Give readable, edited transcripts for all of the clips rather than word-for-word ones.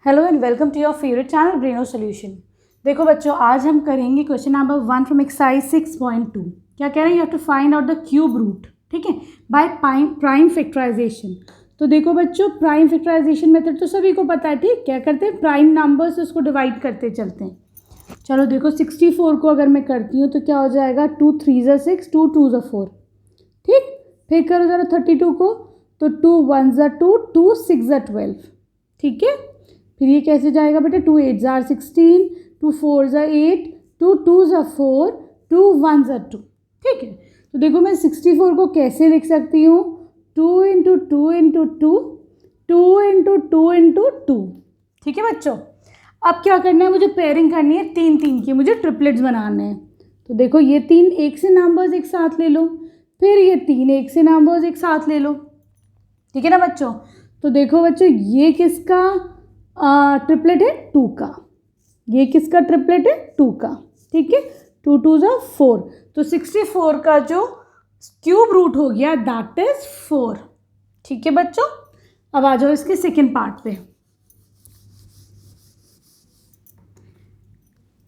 Hello and welcome to your favourite channel Braino solution. देखो बच्चों, आज हम करेंगे क्वेश्चन नंबर 1 फ्रॉम एक्सरसाइज 6.2। क्या कह रहे हैं? You have to find out the cube root, ठीक है, बाय प्राइम फैक्टराइजेशन। तो देखो बच्चों, प्राइम फैक्टराइजेशन मेथड तो सभी को पता है, ठीक। क्या करते हैं? प्राइम नंबर से उसको डिवाइड करते चलते हैं। चलो देखो, 64 को अगर मैं करती हूँ तो क्या हो जाएगा? 2 3 ज़ा 6, 2 2 ज़ा 4, ठीक। फिर करो ज़रा 32 को, तो 2 1 ज़ा 2, 2 6 ज़ा 12, ठीक है। फिर ये कैसे जाएगा बेटा? 2 8 ज़ा 16, 2 4 ज़ा 8, 2 2 ज़ा 4, 2 1 ज़ा 2, ठीक है। तो देखो मैं 64 को कैसे लिख सकती हूँ? 2 इंटू 2 इंटू 2, 2 इंटू 2 इंटू 2, ठीक है बच्चों। अब क्या करना है? मुझे पेयरिंग करनी है 3 3 की, मुझे ट्रिपलेट्स बनाने हैं। तो देखो ये 3 एक से नंबर्स एक साथ ले लो, फिर ये 3 एक से नंबर्स एक साथ ले लो, ठीक है ना बच्चों। तो देखो बच्चों, ये किसका ट्रिपलेट है? 2 का। ये किसका ट्रिपलेट है? 2 का, ठीक है। 2 2 ज़ा 4, तो 64 का जो क्यूब रूट हो गया दैट इज 4, ठीक है बच्चों। अब आ जाओ इसके सेकेंड पार्ट पे।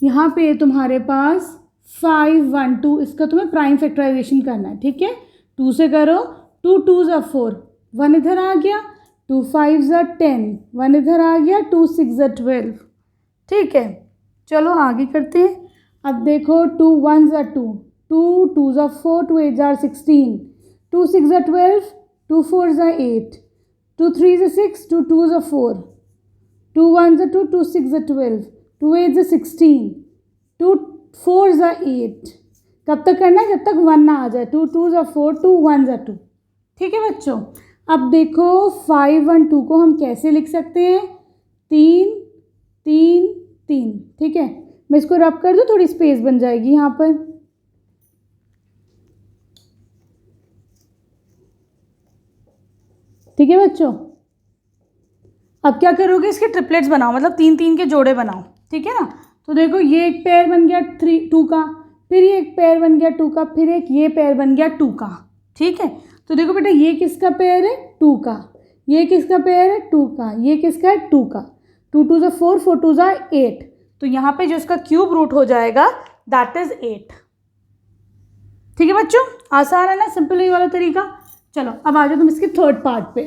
यहाँ पे तुम्हारे पास 5 1 2, इसका तुम्हें प्राइम फैक्टराइजेशन करना है, ठीक है। 2 से करो, 2 2 ज़ा 4, 1 इधर आ गया, 2 5 ज़ा 10, 1 इधर आ गया, 2 6 ज़ा 12, ठीक है। चलो आगे करते हैं। अब देखो 2 1 ज़ा 2, 2 2 ज़ा 4, 2 8 ज़ा 16, 2 6 ज़ा 12, 2 4 ज़ा 8, 2 3 ज़ा 6, 2 2 ज़ा 4, 2 1 ज़ा 2, 2 6 ज़ा 12, 2 8 ज़ा 16, 2 4 ज़ा 8। कब तक करना है? जब तक 1 ना आ जाए। 2 2 ज़ा 4, 2 1 ज़ा 2, ठीक है बच्चों। अब देखो 5 1 2 को हम कैसे लिख सकते हैं? 3 3 3, ठीक है। मैं इसको रब कर दूँ, थोड़ी स्पेस बन जाएगी यहाँ पर, ठीक है बच्चों। अब क्या करोगे? इसके ट्रिपलेट्स बनाओ, मतलब 3 3 के जोड़े बनाओ, ठीक है ना। तो देखो ये एक पेयर बन गया 2 का, फिर ये एक पेयर बन गया 2 का, फिर एक ये पेयर बन गया 2 का, ठीक है। तो देखो बेटा, ये किसका पेयर है? 2 का। ये किसका पेयर है? 2 का। ये किसका है? 2 का। 2 2 ज़ा 4, 4 2 ज़ा 8, तो यहाँ पे जो इसका क्यूब रूट हो जाएगा दैट इज 8, ठीक है बच्चों। आसान है ना, सिंपल ही वाला तरीका। चलो अब आ जाओ तुम इसके थर्ड पार्ट पे।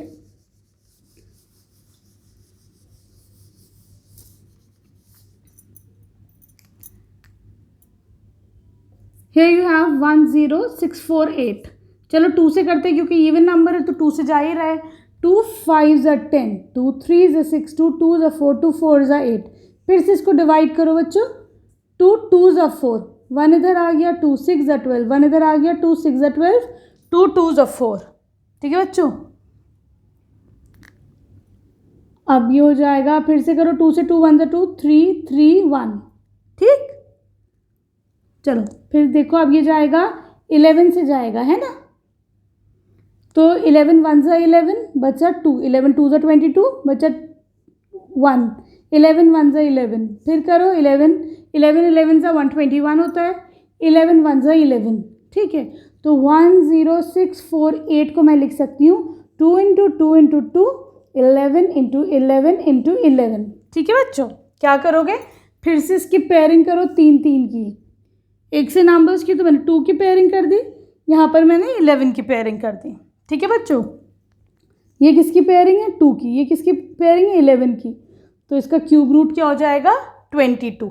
Here you have 1 0 6 4 8। चलो 2 से करते हैं क्योंकि इवन नंबर है तो 2 से जा ही रहा है। 2 5 ज़ा 10, 2 3 ज़ा 6, 2 2 ज़ा 4, 2 4 ज़ा 8। फिर से इसको डिवाइड करो बच्चों। 2 2 ज़ा 4, 1 इधर आ गया, 2 6 ज़ा 12, 1 इधर आ गया, 2 6 ज़ा 12, 2 2 ज़ा 4, ठीक है बच्चों। अब ये हो जाएगा, फिर से करो। 2 से 2 1 ज़ा 2, 3 3 1, ठीक। चलो फिर देखो, अब ये जाएगा 11 से जाएगा, है ना। तो 11 1 ज़ा 11, बचा 2, 11 2 ज़ा 22, बचा 1, 11 1 ज़ा 11, फिर करो 11 11 11 ज़ा 121 होता है, 11 1 ज़ा 11, ठीक है। तो 1 0 6 4 8 को मैं लिख सकती हूँ 2 इंटू 2 इंटू 2, 11 इंटू 11 इंटू 11, ठीक है बच्चों। क्या करोगे? फिर से इसकी पेयरिंग करो 3 3 की। एक से नंबर्स की तो मैंने 2 की पेयरिंग कर दी, यहाँ पर मैंने 11 की पेयरिंग कर दी, ठीक है बच्चों। ये किसकी पेयरिंग है? 2 की। ये किसकी पेयरिंग है? 11 की। तो इसका क्यूब रूट क्या हो जाएगा? 22,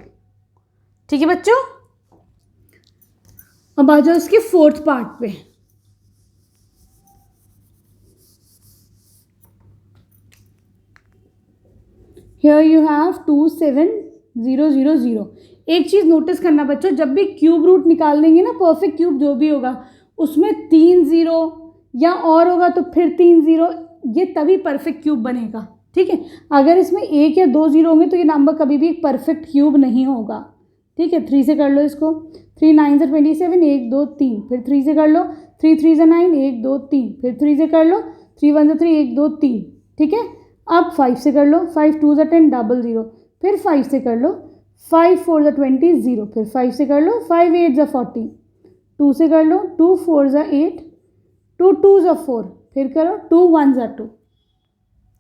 ठीक है बच्चों। अब आ जाओ इसके फोर्थ पार्ट पे। Here you have 2 7 0 0 0। एक चीज़ नोटिस करना बच्चों, जब भी क्यूब रूट निकाल लेंगे ना, परफेक्ट क्यूब जो भी होगा उसमें 3 0 या और होगा तो फिर 3 0, ये तभी परफेक्ट क्यूब बनेगा, ठीक है। अगर इसमें 1 या 2 0 होंगे तो ये नंबर कभी भी एक परफेक्ट क्यूब नहीं होगा, ठीक है। 3 से कर लो इसको। 3 9 ज़ा 27, 1 2 3, फिर 3 से कर लो। 3 3 ज़ा 9, 1 2 3, फिर 3 से कर लो। 3 1 ज़ा 3, 1 2 3, ठीक है। अब 5 से कर लो। 5 2 ज़ा 10, 0 0, फिर 5 से कर लो। 5 4 ज़ा 20 0, फिर 5 से कर लो। 5 8 ज़ा 40, 2 से कर लो। 2 4 ज़ा 8, 2 2 ज़ा 4, फिर करो 2 1 ज़ा 2,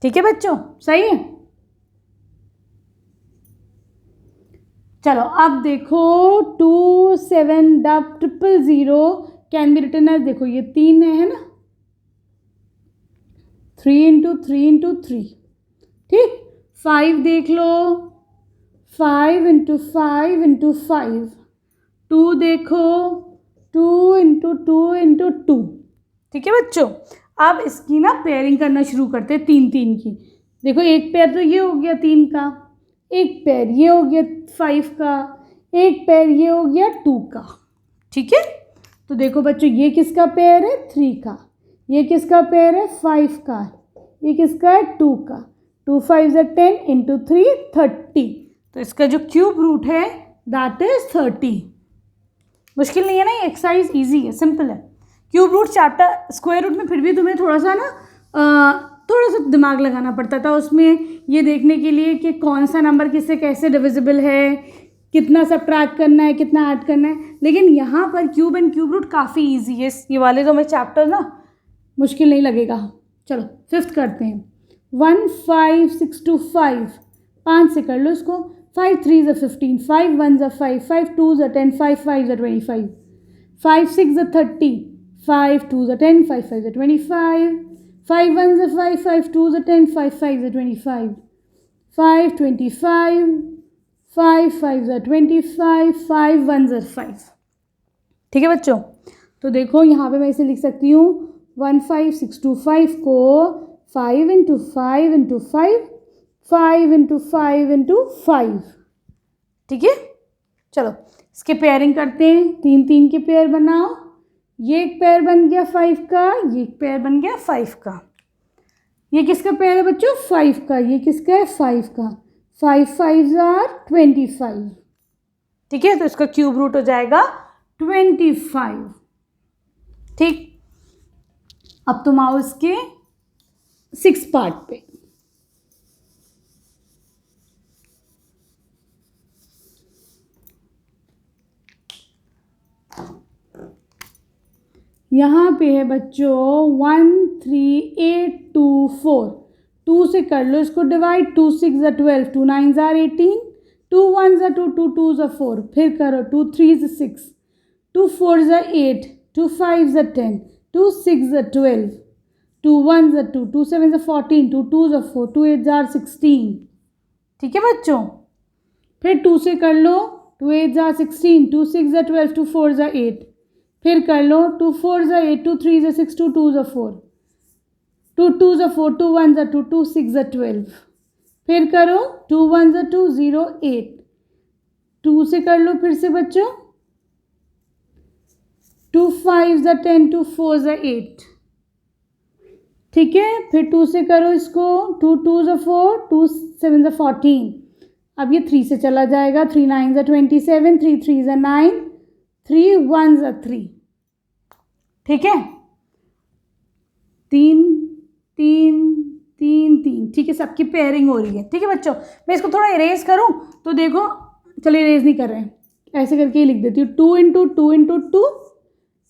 ठीक है बच्चों। सही है। चलो अब देखो 27000 कैन बी रिटन एज, देखो ये 3 है ना, 3 इंटू 3 इंटू 3, ठीक। 5 देख लो, 5 इंटू 5 इंटू 5। 2 देखो, 2 इंटू 2 इंटू 2, ठीक है बच्चों। अब इसकी ना पेयरिंग करना शुरू करते हैं 3 3 की। देखो एक पेयर तो ये हो गया 3 का, एक पेयर ये हो गया 5 का, एक पेयर ये हो गया 2 का, ठीक है। तो देखो बच्चों ये किसका पेयर है, 3 का, ये किसका पेयर है, 5 का, ये किसका है, 2 का। 2 5 10 इंटू 3 30। तो इसका जो क्यूब रूट है दैट इज 30। मुश्किल नहीं है ना, ये एक्सरसाइज इजी है, सिंपल है। Cube root chapter square root में फिर भी तुम्हें थोड़ा सा ना थोड़ा सा दिमाग लगाना पड़ता था उसमें, ये देखने के लिए कि कौन सा नंबर किससे कैसे डिविजिबल है, कितना सब्ट्रैक्ट करना है, कितना ऐड करना है। लेकिन यहाँ पर क्यूब एंड क्यूब रूट काफ़ी ईजी है, ये वाले तो मैं चैप्टर ना मुश्किल नहीं लगेगा। चलो 5th करते हैं। 1 5 6 2 5, 5 से कर लो इसको। 5 3 15, 5 1 5, 5 2 10, 5 5 25, 5 6 30, 5 2 10, 5 5 25, 5 1 5, 5 2 10, 5 5 25, 5 25, 5 5 25, 5 1 5। ठीक है बच्चों। तो देखो यहाँ पे मैं इसे लिख सकती हूँ 1 5 6 2 5 को 5 इंटू 5 इंटू 5, 5 इंटू 5 इंटू 5। ठीक है, चलो इसके पेयरिंग करते हैं। 3 3 के पेयर बनाओ। ये एक पेयर बन गया 5 का, ये एक पेयर बन गया 5 का। ये किसका पेयर है बच्चों, 5 का। ये किसका है, 5 का। 5 5 आर 25। ठीक है, तो इसका क्यूब रूट हो जाएगा 25। ठीक, अब तुम आओ इसके 6 पार्ट पे। यहाँ पे है बच्चों 1 3 8 2 4। 2 से कर लो इसको डिवाइड। 2 6 12, 2 9 18, 2 1 2, 2 2 4। फिर करो 2 3 6, 2 4 8, 2 5 10, 2 6 12, 2 1 2, 2 7 14, 2 2 4, 2 8 16। ठीक है बच्चों, फिर 2 से कर लो। 2 8 16, 2 6 12, 2 4 8। फिर कर लो 2 4 8, 2 3 6, 2 2 4, 2 2 4, 2 1 2, 2 6 12। फिर करो 2 1 2 0 8। 2 से कर लो फिर से बच्चों। 2 5 10, 2 4 8। ठीक है, फिर 2 से करो इसको। 2 2 4, 2 7 14। अब ये 3 से चला जाएगा। 3 9 27, 3 3 9, 3 1 3। ठीक है, 3 3 3 3। ठीक है, सबकी पेयरिंग हो रही है। ठीक है बच्चों, मैं इसको थोड़ा इरेज करूं तो देखो। चलो इरेज नहीं कर रहे हैं, ऐसे करके ही लिख देती हूँ। 2 into 2 into 2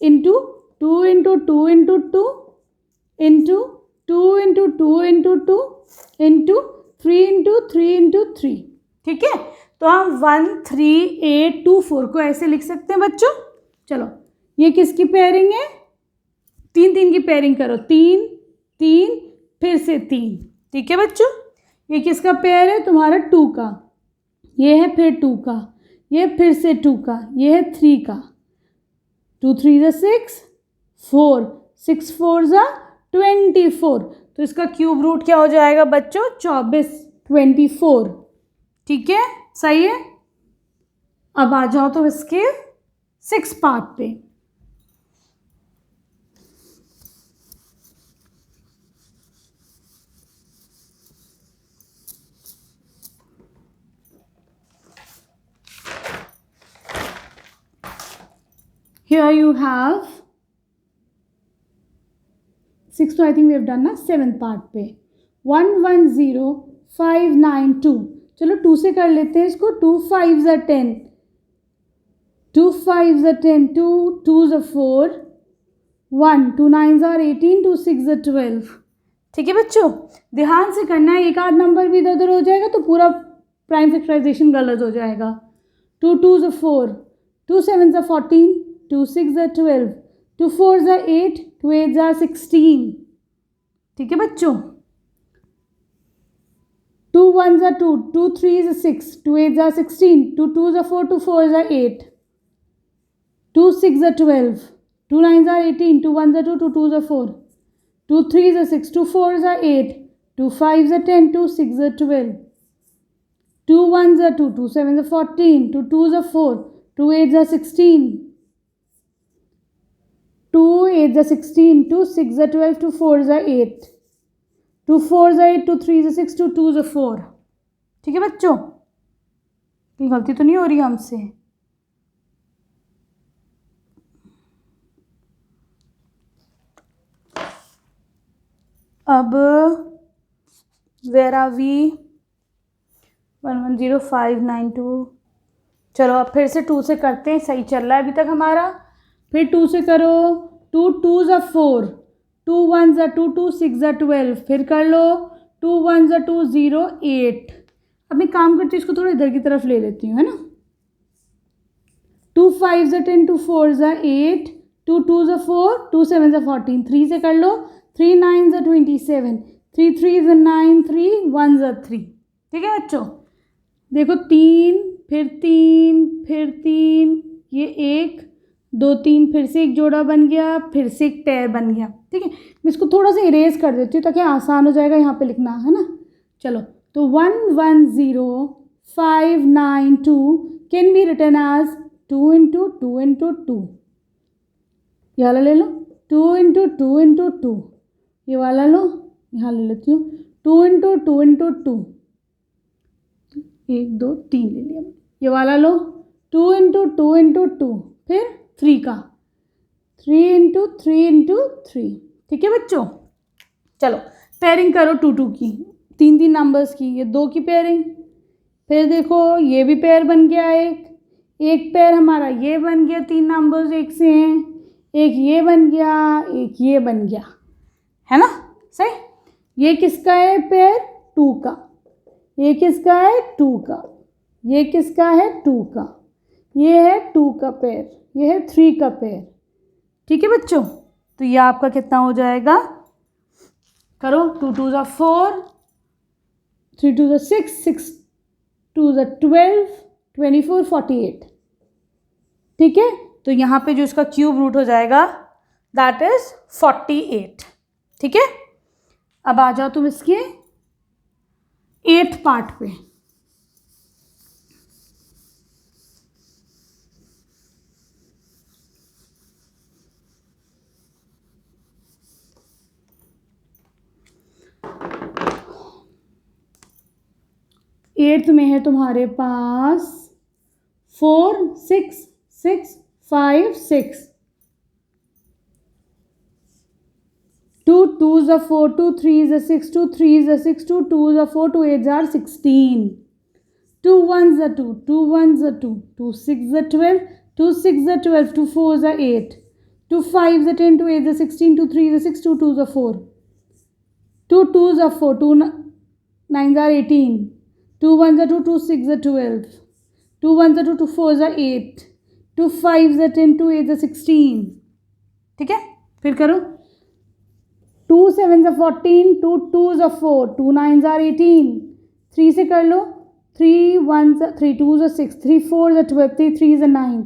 into 2 into 2 into 2 into 2 into 2 into 2 into 3 into 3 into 3। ठीक है, तो हम 1 3 8 2 4 को ऐसे लिख सकते हैं बच्चों। चलो ये किसकी पेयरिंग है, 3 3 की पेयरिंग करो। 3 3 फिर से 3। ठीक है बच्चों, ये किसका पेयर है, तुम्हारा 2 का। ये है फिर 2 का, ये फिर से 2 का, ये है 3 का। 2 3 6, 4 6 4 24। तो इसका क्यूब रूट क्या हो जाएगा बच्चों, 24 24। ठीक है, सही है। अब आ जाओ तो इसके 6 पार्ट पे। Here you have 6, तो I think we have done ना 7th पार्ट पे। 1 1 0 5 9 2। चलो 2 से कर लेते हैं इसको। 2 5 10, 2 5 10, 2 2 4, 1 2 9 18, 2 6 12। ठीक है बच्चों, ध्यान से करना है, एक आध नंबर भी इधर उधर हो जाएगा तो पूरा प्राइम फैक्टराइजेशन गलत हो जाएगा। 2 2s are 4, 2 7s are 14, 2 6s are 12, 2 4s are 8, 2 8s are 16. ठीक है बच्चों, 2 1s are 2, 2 3s are 6, 2 8s are 16, 2 2s are 4, 2 4s are 8, 2 6s are 12, 2 9s are 18, 2 1s are 2, 2 2s are 4, 2 3s are 6, 2 4s are 8, 2 5s are 10, 2 6s are 12, 2 1s are 2, 2 7s are 14, 2 2s are 4, 2 8s are 16, 2 8s are 16, 2 6s are 12, 2 4s are 8, 2 4s are 8, 2 3s are 6, 2 2s are 4. ठीक है बच्चों, कोई गलती तो नहीं हो रही हमसे? अब वेर आर वी, 110592. चलो अब फिर से 2 से करते हैं, सही चल रहा है अभी तक हमारा. फिर 2 से करो. 2 2s are 4, 2 1s are 2, 2 6s are 12. फिर कर लो. 2 1s are 2, 0 8. अब मैं काम करती हूँ, इसको थोड़ा इधर की तरफ ले लेती हूँ, है ना. 2 5s are 10, 2 4s are 8, 2 2s are 4, 2 7s are 14. 3 से कर लो. 3 9s are 27, 3 3s are 9, 3 1s are 3. ठीक है बच्चों, देखो 3 फिर 3 फिर 3, ये 1 2 3, फिर से एक जोड़ा बन गया, फिर से एक पेयर बन गया. ठीक है, मैं इसको थोड़ा सा इरेज कर देती हूँ ताकि आसान हो जाएगा यहाँ पे लिखना, है ना. चलो, तो 1 1 0 5 9 2 can be written as 2 into 2 into 2. ये वाला ले लो. 2 इंटू 2 इंटू 2. ये वाला लो, यहाँ ले लेती हूँ. 2 इंटू 2 इंटू 2. 1 2 3 ले लिया. ये वाला लो. 2 इंटू 2 इंटू 2. फिर 3 का. 3 इंटू 3 इंटू 3. ठीक है बच्चों, चलो पेयरिंग करो 2 2 की, 3 3 नंबर्स की. ये 2 की पेयरिंग. फिर देखो ये भी पेयर बन गया. एक पेयर हमारा ये बन गया, 3 नंबर्स एक से हैं. एक ये बन गया, एक ये बन गया, है ना. सही. ये किसका है पेयर? 2 का. ये किसका है? 2 का. ये किसका है? 2 का. ये है 2 का पेयर, ये है 3 का पेयर. ठीक है बच्चों, तो ये आपका कितना हो जाएगा? करो. 2 2s are 4, 3 2s are 6, 6 2s are 12, 24 48. ठीक है, तो यहाँ पे जो इसका क्यूब रूट हो जाएगा दैट इज 48. ठीक है, अब आ जाओ तुम इसके 8th पार्ट पे. एट्थ में है तुम्हारे पास 4 6 6 5 6. 2 2s are 4, 2 3s are 6, 2 3s are 6, 2 2s are 4, 2 8s are 16. 2 1s are 2, 2 1s are 2, 2 6s are 12, 2 6s are 12, 2 4s are 8, 2 5s are 10, 2 8s are 16, 2 3s are 6, 2 2s are 4, 2 2s are 4, 2 9s are 18, 2 1s are 2, 2 6s are 12, 2 1s are 2, 2 4s are 8, 2 5s are 10, 2 8s are 16. ठीक है, फिर करो. 2 7s are 14, 2 2s are 4, 2 9s are 18. 3 से कर लो. 3 1s are 3 2s are 6, 3 4s are 12, 3 3s are 9.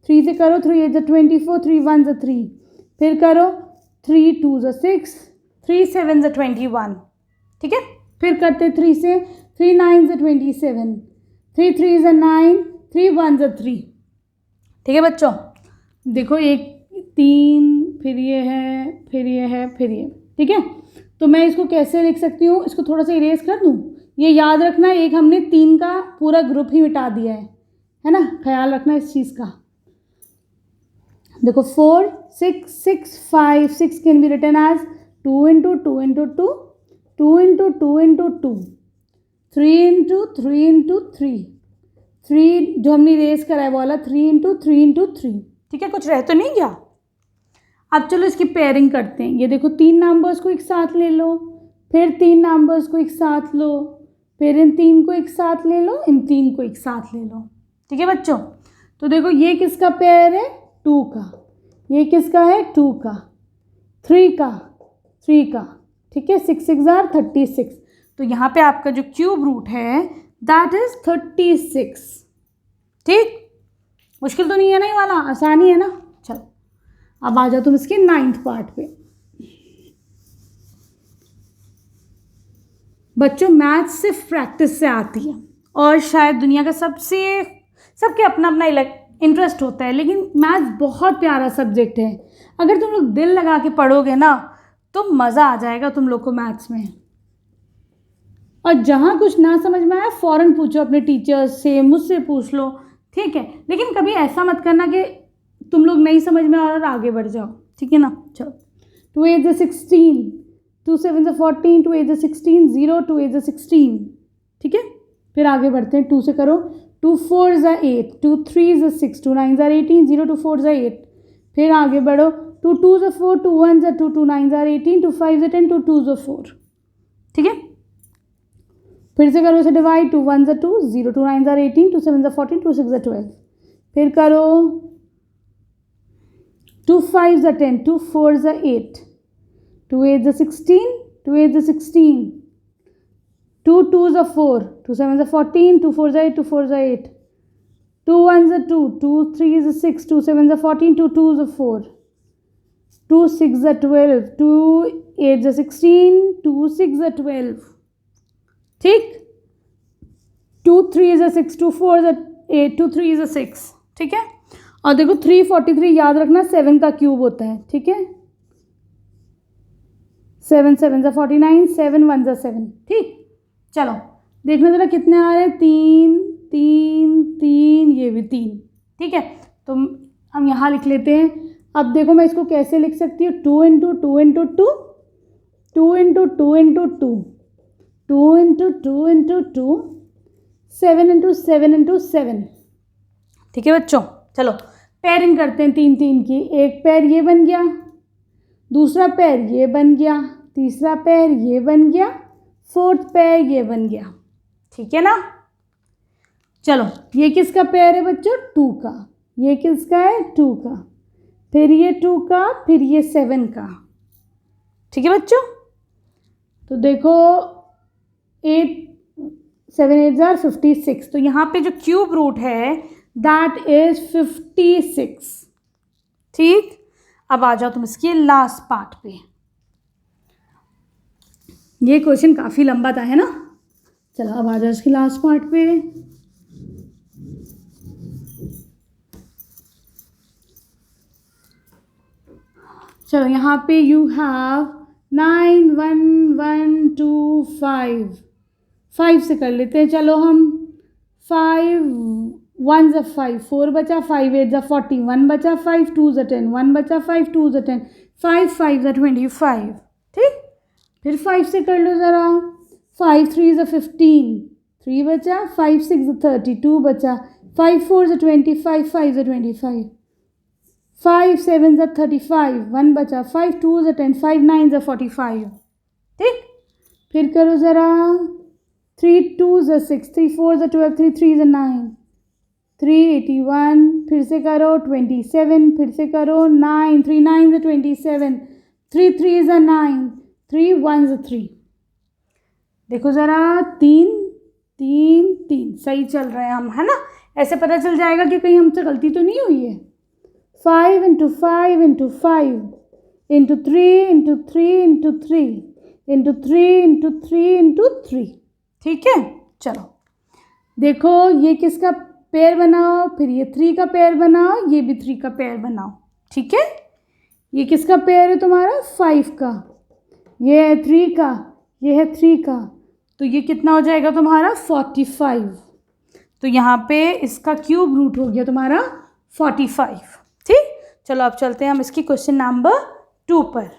3 से करो. 3 8s are 24, 3 1s are 3. फिर करो. 3 2s are 6, 3 7s are 21. ठीक है, फिर करते 3 से. 3 9s are 27, 3 3s are 9, 3 1s are 3. ठीक है बच्चों, देखो 1 3, फिर ये है, फिर ये है, फिर ये. ठीक है, तो मैं इसको कैसे लिख सकती हूँ? इसको थोड़ा सा इरेज कर दूँ. ये याद रखना, एक हमने 3 का पूरा ग्रुप ही मिटा दिया है ना. ख्याल रखना इस चीज़ का. देखो 4 6 6 5 6 can be written as 2 into 2 into 2, 2 into 2 into 2, 3 into 3 into 3. 3 जो हमने इरेज करा है वो वाला 3 इंटू 3 इंटू 3. ठीक है, कुछ रह तो नहीं गया? अब चलो इसकी पेयरिंग करते हैं. ये देखो 3 नंबर्स को एक साथ ले लो, फिर 3 नंबर्स को एक साथ लो, फिर इन 3 को एक साथ ले लो, इन 3 को एक साथ ले लो. ठीक है बच्चों। तो देखो ये किसका पेयर है, 2 का, ये किसका है 2 का, 3 का, 3 का, ठीक है, 6 6 are 36। तो यहाँ पे आपका जो क्यूब रूट है दैट इज 36। ठीक, मुश्किल तो नहीं है ना, ये वाला आसानी है ना। चलो अब आ जाओ तुम इसके 9th पार्ट पे। बच्चों मैथ सिर्फ प्रैक्टिस से आती है और शायद दुनिया का सबके अपना अपना इंटरेस्ट होता है, लेकिन मैथ्स बहुत प्यारा सब्जेक्ट है। अगर तुम लोग दिल लगा के पढ़ोगे ना तो मज़ा आ जाएगा तुम लोग को मैथ्स में। और जहाँ कुछ ना समझ में आया फ़ौरन पूछो अपने टीचर्स से, मुझसे पूछ लो, ठीक है। लेकिन कभी ऐसा मत करना कि तुम लोग नहीं समझ में और आगे बढ़ जाओ, ठीक है ना। चलो 2 8 16, 2 7 14, 2 8 16, 0 2 8 16, ठीक है। फिर आगे बढ़ते हैं, 2 से करो, 2 4 8, 2 3 6, 2 9 18, 0 2 4 8। फिर आगे बढ़ो, 2 2 4, 2 1 2, 2 9 18, 2 5 10, 2 2 4, ठीक है। फिर से करो इसे डिवाइड, 2 1 2, 0 2 9 18, 2 7 14, 2 6 12। फिर करो 2 5 10, 2 4 8, 2 8 16, 2 8 16, 2 2 4, 2 7 14, 2 4 8, 2 4 8, 2 1 2, 2 3 6, 2 7 14, 2 2 4, 2 6 12, 2 8 16, 2 6 12, ठीक। 2 3 6, 2 4 8, 2 3 6, ठीक है। और देखो 343 याद रखना 7 का क्यूब होता है, ठीक है। 7 7 49, 7 1 7, ठीक। चलो देखना ज़रा कितने आ रहे हैं, 3 3 3, ये भी 3, ठीक है। तो हम यहाँ लिख लेते हैं। अब देखो मैं इसको कैसे लिख सकती हूँ, 2 into 2 into 2, 2 into 2 into 2, 2 into 2 into 2, 7 into 7 into 7, ठीक है बच्चों। चलो पेयरिंग करते हैं 3 3 की। एक पेयर ये बन गया, दूसरा पेयर ये बन गया, तीसरा पेयर ये बन गया, 4th पेयर ये बन गया, ठीक है ना। चलो ये किसका पेयर है बच्चों, 2 का, ये किसका है 2 का, फिर ये 2 का, फिर ये 7 का, ठीक है बच्चों। तो देखो 8 7 8 are 56। तो यहाँ पे जो क्यूब रूट है दैट इज 56, ठीक। अब आ जाओ तुम इसके लास्ट पार्ट पे। ये क्वेश्चन काफ़ी लंबा था, है ना। चलो अब आ जाओ इसके लास्ट पार्ट पे। चलो यहाँ पे यू हैव 9 1 1 2 5, 5 से कर लेते हैं। चलो हम 5 1 5, 4 बचा, 5 8 40, 1 बचा, 5 2 10, 1 बचा, 5 2 10, 5 5 25, ठीक। फिर 5 से कर लो ज़रा, 5 3 15, 3 बचा, 5 6 30, 2 बचा, 5 4 25, 5 25, 5 7 35, 1 बचा, 5 2 10, 5 9 45, ठीक। फिर करो ज़रा, 3 2 6, 3 4 12, 3 3 9, 381। फिर से करो 27, फिर से करो 9, 3 9 27, 3 3 9, 3 1 3। देखो ज़रा 3 3 3 सही चल रहे हैं हम, है ना। ऐसे पता चल जाएगा कि कहीं हमसे गलती तो नहीं हुई है। 5 into 5 into 5 into 3 into 3 into 3 into 3 into 3 into 3, ठीक है। चलो देखो ये किसका पेयर बनाओ, फिर ये 3 का पेयर बनाओ, ये भी 3 का पेयर बनाओ, ठीक है। ये किसका पेयर है तुम्हारा 5 का, ये है 3 का, ये है 3 का, तो ये कितना हो जाएगा तुम्हारा 45। तो यहाँ पे इसका क्यूब रूट हो गया तुम्हारा 45, ठीक। चलो अब चलते हैं हम इसकी क्वेश्चन नंबर 2 पर।